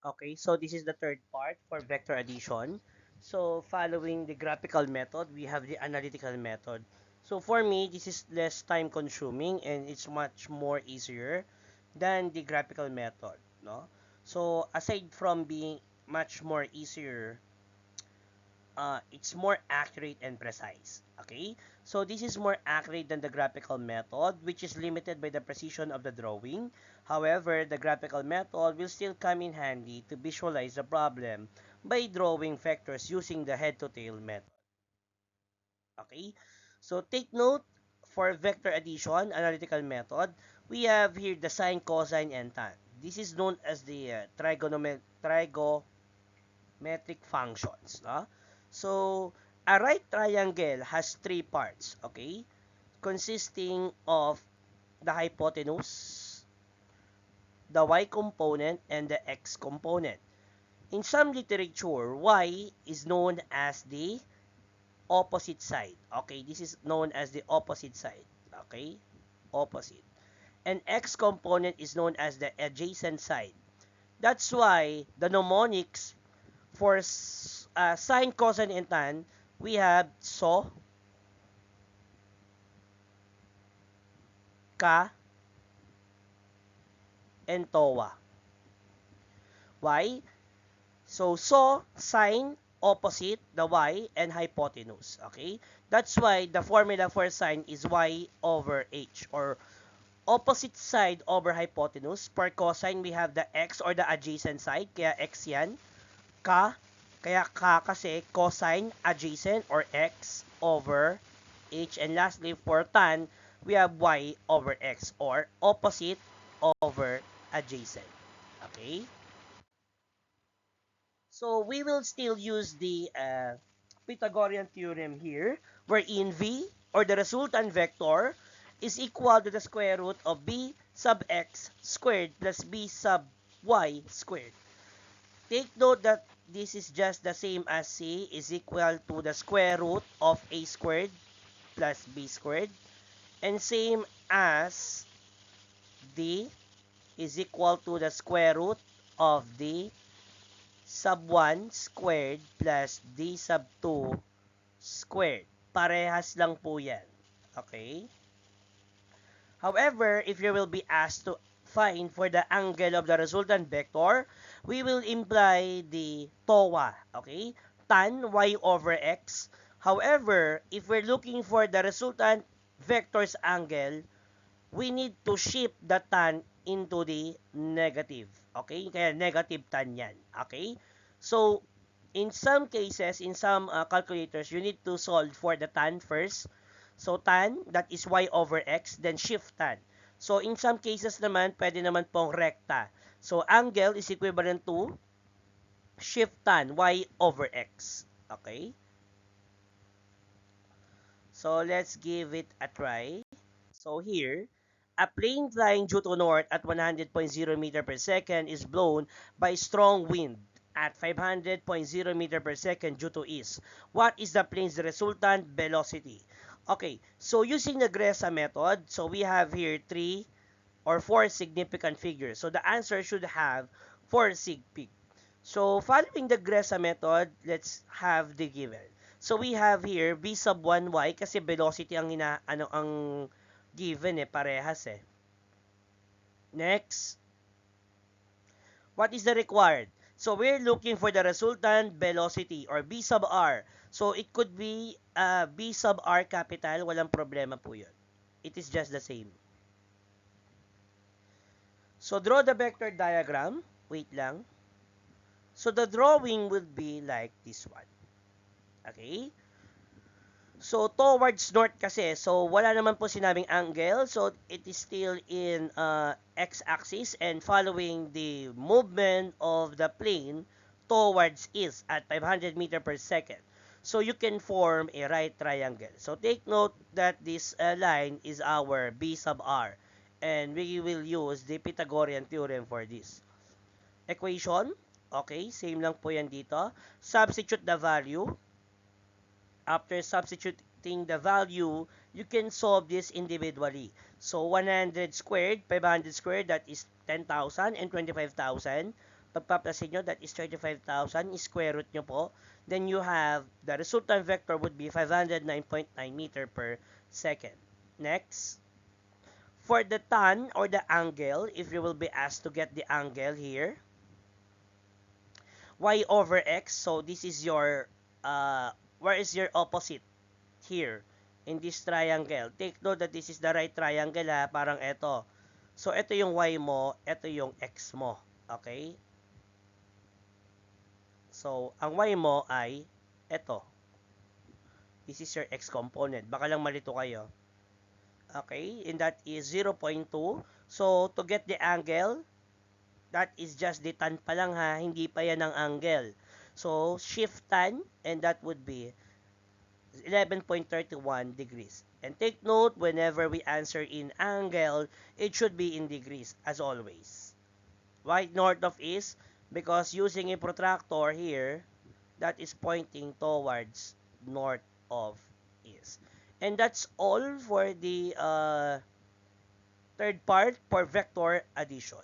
Okay, so this is the third part for vector addition. So following the graphical method, we have the analytical method. So for me, this is less time consuming and it's much more easier than the graphical method, no? So aside from being much more easier, it's more accurate and precise. Okay? So this is more accurate than the graphical method, which is limited by the precision of the drawing. However, the graphical method will still come in handy to visualize the problem by drawing vectors using the head-to-tail method. Okay? So take note for vector addition, analytical method, we have here the sine, cosine, and tan. This is known as the trigonometric functions. No? So, a right triangle has three parts, okay? Consisting of the hypotenuse, the y component, and the x component. In some literature, y is known as the opposite side. Okay, this is known as the opposite side. Okay, opposite. And x component is known as the adjacent side. That's why the mnemonics for sine, cosine, and tan, we have so, ka, and towa. Why? So, sine, opposite, the y, and hypotenuse. Okay? That's why the formula for sine is y over h, or opposite side over hypotenuse. For cosine, we have the x or the adjacent side, kaya x yan. Ka, kaya ka kasi cosine adjacent or x over h. And lastly, for tan, we have y over x or opposite over adjacent. Okay? So we will still use the Pythagorean theorem here, wherein v, or the resultant vector, is equal to the square root of b sub x squared plus b sub y squared. Take note that this is just the same as c is equal to the square root of a squared plus b squared, and same as d is equal to the square root of d sub 1 squared plus d sub 2 squared. Parehas lang po yan. Okay? However, if you will be asked to find for the angle of the resultant vector, we will imply the TOA. Okay? Tan y over x. However, if we're looking for the resultant vector's angle, we need to shift the tan into the negative. Okay? Kaya negative tan yan. Okay? So, in some cases, in some calculators, you need to solve for the tan first. So, tan, that is y over x, then shift tan. So, in some cases naman, pwede naman pong rekta. So, angle is equivalent to shift tan, y over x. Okay? So, let's give it a try. So, here, a plane flying due to north at 100.0 meter per second is blown by strong wind at 500.0 meter per second due to east. What is the plane's resultant velocity? Okay, so using the GRESA method, so we have here three or four significant figures. So the answer should have four sig pig. So following the GRESA method, let's have the given. So we have here v sub 1y kasi velocity ang ang given parehas eh. Next, what is the required? So we're looking for the resultant velocity or b sub r. So it could be b sub r capital, walang problema po 'yun. It is just the same. So draw the vector diagram. Wait lang. So the drawing will be like this one. Okay? So, towards north kasi. So, wala naman po sinabing angle. So, it is still in x-axis and following the movement of the plane towards east at 500 meter per second. So, you can form a right triangle. So, take note that this line is our B sub R. And we will use the Pythagorean theorem for this. Equation. Okay, same lang po yan dito. Substitute the value. After substituting the value, you can solve this individually. So 100 squared, 500 squared, that is 10,000 and 25,000. pagpaplasin nyo, that is 35,000, square root nyo po, then you have, the resultant vector would be 509.9 meter per second. Next, for the tan or the angle, if you will be asked to get the angle here, y over x, so this is your, where is your opposite? Here, in this triangle. Take note that this is the right triangle ha, parang ito. So, ito yung y mo, ito yung x mo. Okay? So, ang y mo ay ito. This is your x component. Baka lang malito kayo. Okay? And that is 0.2. So, to get the angle, that is just the tan pa lang ha, hindi pa yan ang angle. So, shift tan, and that would be 11.31 degrees. And take note, whenever we answer in angle, it should be in degrees, as always. Why north of east? Because using a protractor here, that is pointing towards north of east. And that's all for the third part for vector addition.